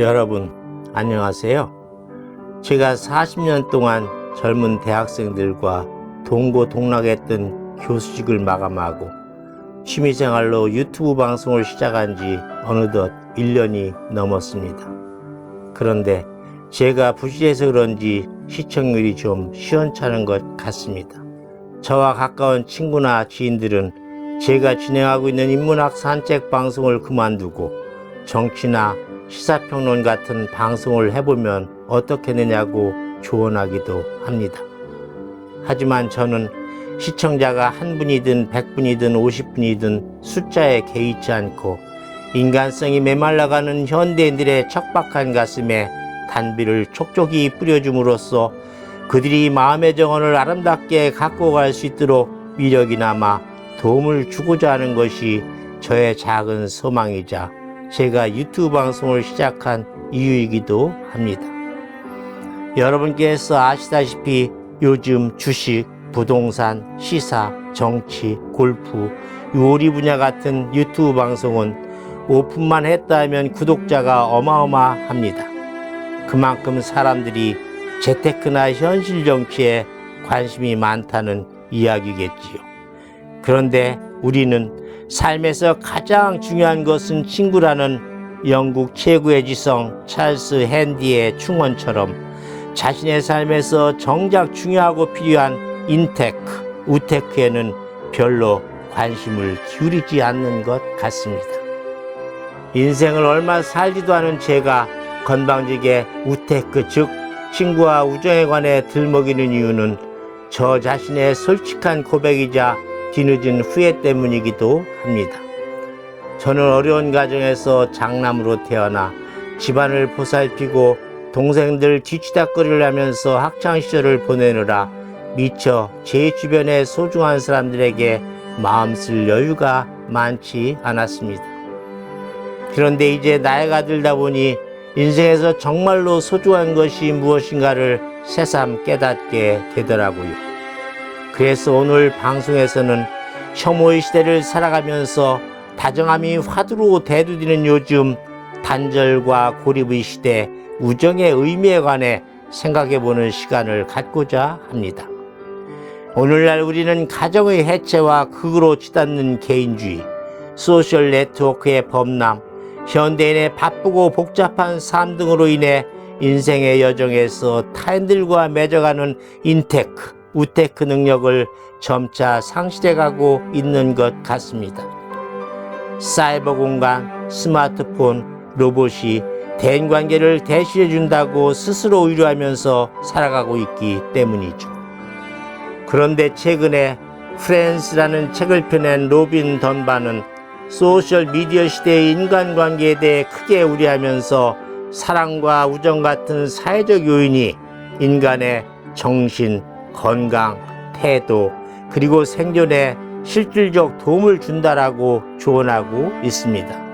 여러분 안녕하세요. 제가 40년 동안 젊은 대학생들과 동고동락했던 교수직을 마감하고 취미생활로 유튜브 방송을 시작한 지 어느덧 1년이 넘었습니다. 그런데 제가 부실해서 그런지 시청률이 좀 시원찮은 것 같습니다. 저와 가까운 친구나 지인들은 제가 진행하고 있는 인문학 산책 방송을 그만두고 정치나 시사평론 같은 방송을 해보면 어떻겠느냐고 조언하기도 합니다. 하지만 저는 시청자가 한 분이든 100분이든 50분이든 숫자에 개의치 않고 인간성이 메말라가는 현대인들의 척박한 가슴에 단비를 촉촉이 뿌려줌으로써 그들이 마음의 정원을 아름답게 갖고 갈 수 있도록 위력이 남아 도움을 주고자 하는 것이 저의 작은 소망이자 제가 유튜브 방송을 시작한 이유이기도 합니다. 여러분께서 아시다시피 요즘 주식, 부동산, 시사, 정치, 골프, 요리 분야 같은 유튜브 방송은 오픈만 했다 하면 구독자가 어마어마합니다. 그만큼 사람들이 재테크나 현실 정치에 관심이 많다는 이야기겠지요. 그런데 우리는 삶에서 가장 중요한 것은 친구라는 영국 최고의 지성 찰스 핸디의 충언처럼 자신의 삶에서 정작 중요하고 필요한 인테크, 우테크에는 별로 관심을 기울이지 않는 것 같습니다. 인생을 얼마 살지도 않은 제가 건방지게 우테크, 즉 친구와 우정에 관해 들먹이는 이유는 저 자신의 솔직한 고백이자 뒤늦은 후회 때문이기도 합니다. 저는 어려운 가정에서 장남으로 태어나 집안을 보살피고 동생들 뒤치다꺼리를 하면서 학창시절을 보내느라 미처 제 주변의 소중한 사람들에게 마음 쓸 여유가 많지 않았습니다. 그런데 이제 나이가 들다 보니 인생에서 정말로 소중한 것이 무엇인가를 새삼 깨닫게 되더라고요. 그래서 오늘 방송에서는 혐오의 시대를 살아가면서 다정함이 화두로 대두되는 요즘 단절과 고립의 시대, 우정의 의미에 관해 생각해보는 시간을 갖고자 합니다. 오늘날 우리는 가정의 해체와 극으로 치닫는 개인주의, 소셜 네트워크의 범람, 현대인의 바쁘고 복잡한 삶 등으로 인해 인생의 여정에서 타인들과 맺어가는 인테크, 우테크 능력을 점차 상실해가고 있는 것 같습니다. 사이버 공간, 스마트폰, 로봇이 대인관계를 대신해준다고 스스로 의료하면서 살아가고 있기 때문이죠. 그런데 최근에 프렌즈라는 책을 펴낸 로빈 던반은 소셜미디어 시대의 인간관계에 대해 크게 우려하면서 사랑과 우정 같은 사회적 요인이 인간의 정신, 건강, 태도, 그리고 생존에 실질적 도움을 준다라고 조언하고 있습니다.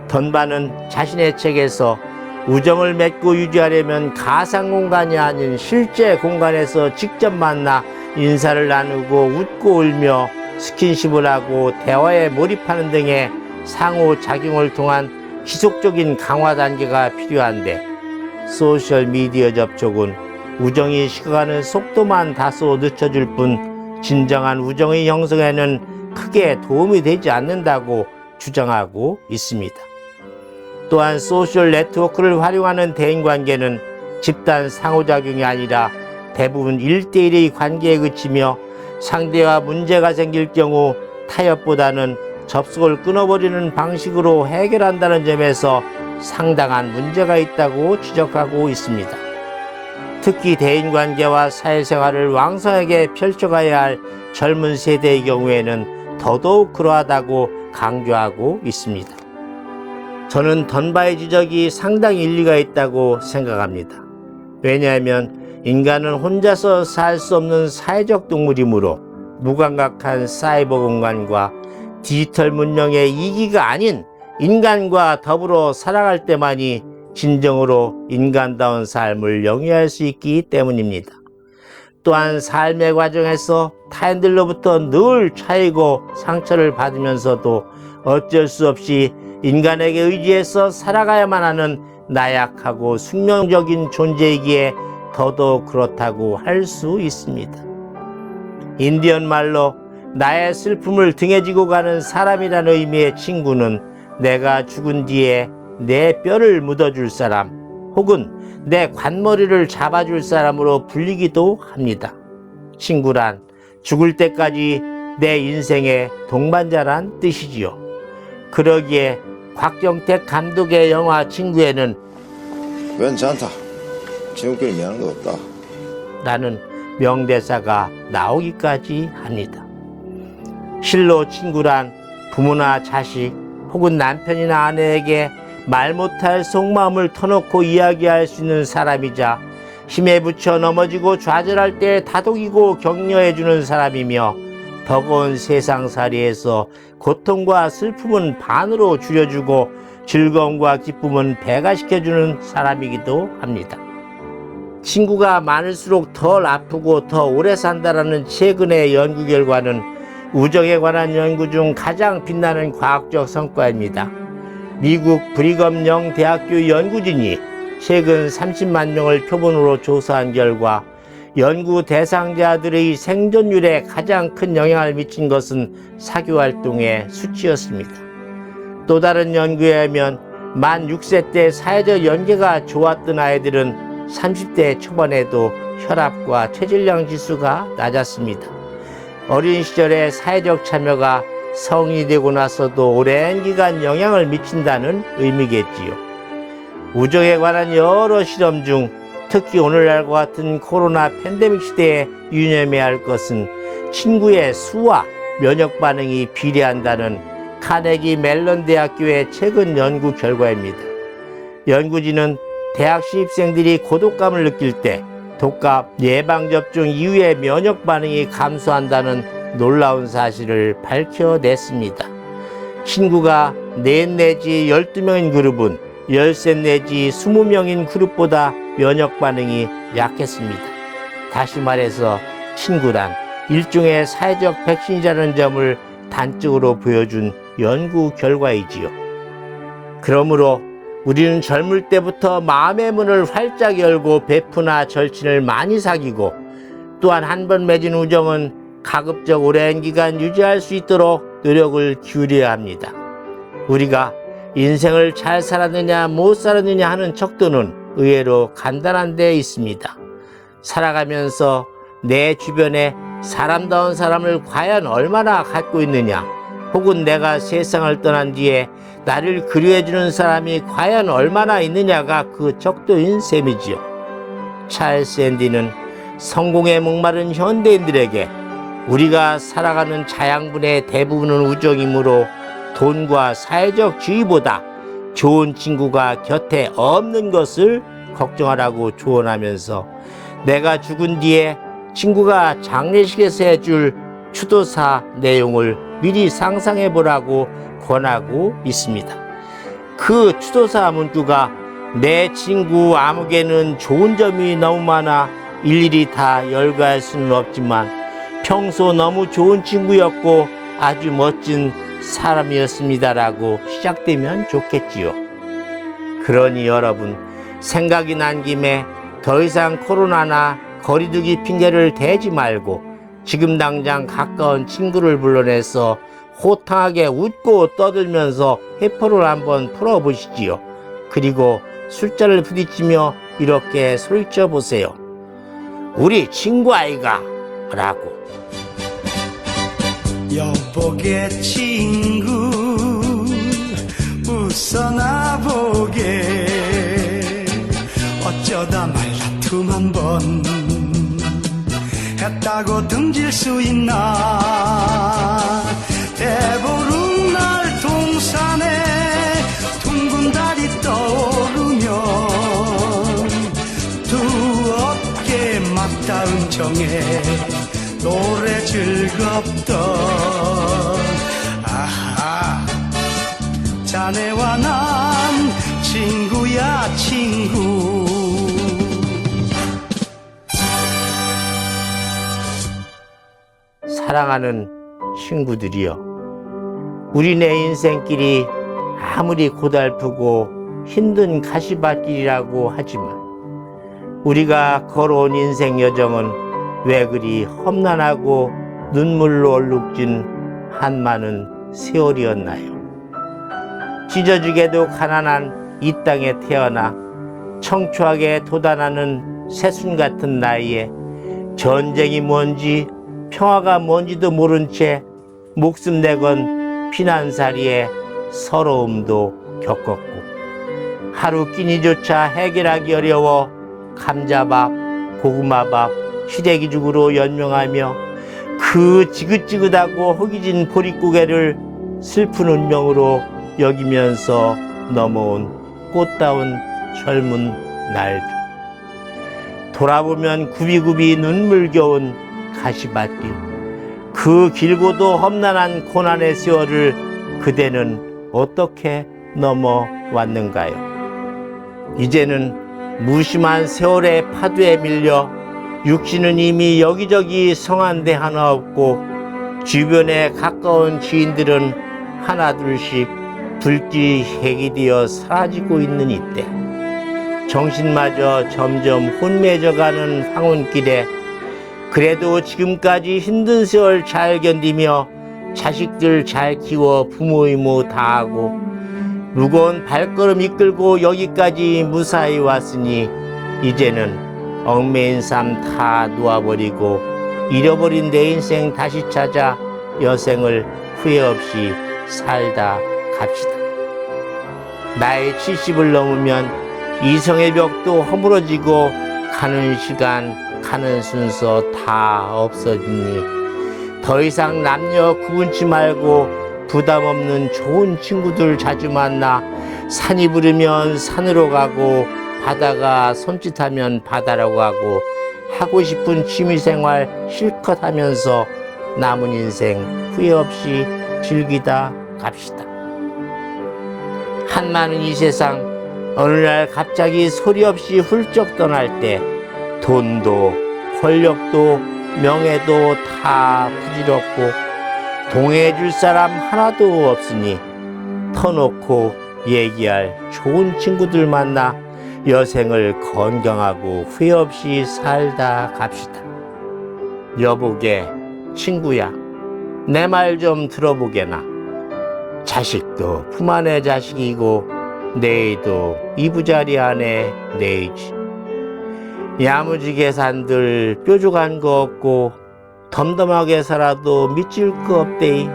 던반은 자신의 책에서 우정을 맺고 유지하려면 가상 공간이 아닌 실제 공간에서 직접 만나 인사를 나누고 웃고 울며 스킨십을 하고 대화에 몰입하는 등의 상호작용을 통한 지속적인 강화 단계가 필요한데 소셜미디어 접촉은 우정이 식어가는 속도만 다소 늦춰줄 뿐 진정한 우정의 형성에는 크게 도움이 되지 않는다고 주장하고 있습니다. 또한 소셜 네트워크를 활용하는 대인관계는 집단 상호작용이 아니라 대부분 1대1의 관계에 그치며 상대와 문제가 생길 경우 타협보다는 접속을 끊어버리는 방식으로 해결한다는 점에서 상당한 문제가 있다고 지적하고 있습니다. 특히 대인관계와 사회생활을 왕성하게 펼쳐가야 할 젊은 세대의 경우에는 더더욱 그러하다고 강조하고 있습니다. 저는 던바의 지적이 상당히 일리가 있다고 생각합니다. 왜냐하면 인간은 혼자서 살 수 없는 사회적 동물이므로 무감각한 사이버 공간과 디지털 문명의 이기가 아닌 인간과 더불어 살아갈 때만이 진정으로 인간다운 삶을 영위할 수 있기 때문입니다. 또한 삶의 과정에서 타인들로부터 늘 차이고 상처를 받으면서도 어쩔 수 없이 인간에게 의지해서 살아가야만 하는 나약하고 숙명적인 존재이기에 더더욱 그렇다고 할 수 있습니다. 인디언 말로 나의 슬픔을 등에 지고 가는 사람이라는 의미의 친구는 내가 죽은 뒤에 내 뼈를 묻어줄 사람 혹은 내 관머리를 잡아줄 사람으로 불리기도 합니다. 친구란 죽을 때까지 내 인생의 동반자란 뜻이지요. 그러기에 곽정택 감독의 영화 친구에는 괜찮다. 지금까지 미안한 거 없다. 라는 명대사가 나오기까지 합니다. 실로 친구란 부모나 자식 혹은 남편이나 아내에게 말 못할 속마음을 터놓고 이야기할 수 있는 사람이자 힘에 부쳐 넘어지고 좌절할 때 다독이고 격려해주는 사람이며 버거운 세상살이에서 고통과 슬픔은 반으로 줄여주고 즐거움과 기쁨은 배가시켜주는 사람이기도 합니다. 친구가 많을수록 덜 아프고 더 오래 산다라는 최근의 연구 결과는 우정에 관한 연구 중 가장 빛나는 과학적 성과입니다. 미국 브리검 영 대학교 연구진이 최근 30만 명을 표본으로 조사한 결과 연구 대상자들의 생존율에 가장 큰 영향을 미친 것은 사교활동의 수치였습니다. 또 다른 연구에 의하면 만 6세 때 사회적 연계가 좋았던 아이들은 30대 초반에도 혈압과 체질량 지수가 낮았습니다. 어린 시절의 사회적 참여가 성인이 되고 나서도 오랜 기간 영향을 미친다는 의미겠지요. 우정에 관한 여러 실험 중 특히 오늘날과 같은 코로나 팬데믹 시대에 유념해야 할 것은 친구의 수와 면역 반응이 비례한다는 카네기 멜론 대학교의 최근 연구 결과입니다. 연구진은 대학 신입생들이 고독감을 느낄 때 독감 예방접종 이후에 면역 반응이 감소한다는 놀라운 사실을 밝혀냈습니다. 친구가 4 내지 12명인 그룹은 13 내지 20명인 그룹보다 면역 반응이 약했습니다. 다시 말해서 친구란 일종의 사회적 백신이라는 점을 단적으로 보여준 연구 결과이지요. 그러므로 우리는 젊을 때부터 마음의 문을 활짝 열고 베푸나 절친을 많이 사귀고 또한 한 번 맺은 우정은 가급적 오랜 기간 유지할 수 있도록 노력을 기울여야 합니다. 우리가 인생을 잘 살았느냐 못 살았느냐 하는 척도는 의외로 간단한 데 있습니다. 살아가면서 내 주변에 사람다운 사람을 과연 얼마나 갖고 있느냐, 혹은 내가 세상을 떠난 뒤에 나를 그리워해주는 사람이 과연 얼마나 있느냐가 그 척도인 셈이지요. 찰스 앤디는 성공에 목마른 현대인들에게 우리가 살아가는 자양분의 대부분은 우정이므로 돈과 사회적 지위보다 좋은 친구가 곁에 없는 것을 걱정하라고 조언하면서 내가 죽은 뒤에 친구가 장례식에서 해줄 추도사 내용을 미리 상상해 보라고 권하고 있습니다. 그 추도사 문구가 내 친구 아무개는 좋은 점이 너무 많아 일일이 다 열거할 수는 없지만 평소 너무 좋은 친구였고 아주 멋진 사람이었습니다라고 시작되면 좋겠지요. 그러니 여러분, 생각이 난 김에 더 이상 코로나나 거리두기 핑계를 대지 말고 지금 당장 가까운 친구를 불러내서 호탕하게 웃고 떠들면서 회포를 한번 풀어보시지요. 그리고 술자를 부딪히며 이렇게 소리쳐 보세요. 우리 친구 아이가 라고. 여보게 친구 웃어나 보게 어쩌다 말다툼 한번 했다고 등질 수 있나. 배부른 날 동산에 둥근 달이 떠오르면 두 어깨 맞닿은 정에 노래 즐겁던 아하 자네와 난 친구야 친구. 사랑하는 친구들이여, 우리네 인생길이 아무리 고달프고 힘든 가시밭길이라고 하지만 우리가 걸어온 인생 여정은 왜 그리 험난하고 눈물로 얼룩진 한많은 세월이었나요? 찢어지게도 가난한 이 땅에 태어나 청초하게 돋아나는 새순 같은 나이에 전쟁이 뭔지 평화가 뭔지도 모른 채 목숨 내건 피난살이에 서러움도 겪었고 하루 끼니조차 해결하기 어려워 감자밥, 고구마밥, 시래기죽으로 연명하며 그 지긋지긋하고 허기진 보릿고개를 슬픈 운명으로 여기면서 넘어온 꽃다운 젊은 날들. 돌아보면 굽이굽이 눈물겨운 가시밭길, 그 길고도 험난한 고난의 세월을 그대는 어떻게 넘어왔는가요? 이제는 무심한 세월의 파도에 밀려 육신은 이미 여기저기 성한데 하나 없고 주변에 가까운 지인들은 하나둘씩 불길 핵이 되어 사라지고 있는 이때 정신마저 점점 혼미해져가는 황혼길에 그래도 지금까지 힘든 세월 잘 견디며 자식들 잘 키워 부모 이모 다하고 무거운 발걸음 이끌고 여기까지 무사히 왔으니 이제는 얽매인 삶 다 놓아버리고 잃어버린 내 인생 다시 찾아 여생을 후회 없이 살다 갑시다. 나이 70을 넘으면 이성의 벽도 허물어지고 가는 시간 가는 순서 다 없어지니 더 이상 남녀 구분치 말고 부담 없는 좋은 친구들 자주 만나 산이 부르면 산으로 가고 바다가 손짓하면 바다로 가고 하고 싶은 취미생활 실컷 하면서 남은 인생 후회 없이 즐기다 갑시다. 한많은 이 세상 어느 날 갑자기 소리 없이 훌쩍 떠날 때 돈도 권력도 명예도 다 부질없고 동해줄 사람 하나도 없으니 터놓고 얘기할 좋은 친구들 만나 여생을 건강하고 후회 없이 살다 갑시다. 여보게 친구야 내 말 좀 들어보게나. 자식도 품 안의 자식이고 내이도 이부자리 안에 내이지. 야무지게 산들 뾰족한 거 없고 덤덤하게 살아도 미칠 거 없대이.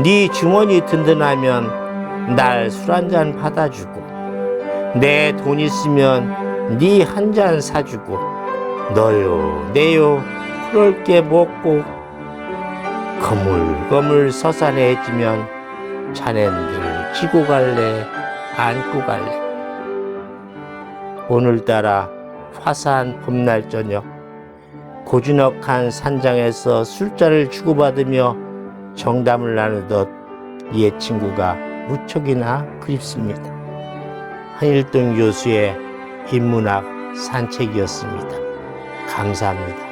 네 주머니 든든하면 날 술 한잔 받아주고 내 돈 있으면 네 한 잔 사주고 너요 내요 그럴 게 뭐고 거물거물 서산해지면 자넨들 지고 갈래 안고 갈래. 오늘따라 화사한 봄날 저녁 고즈넉한 산장에서 술자를 주고받으며 정담을 나누던 옛 친구가 무척이나 그립습니다. 한일동 교수의 인문학 산책이었습니다. 감사합니다.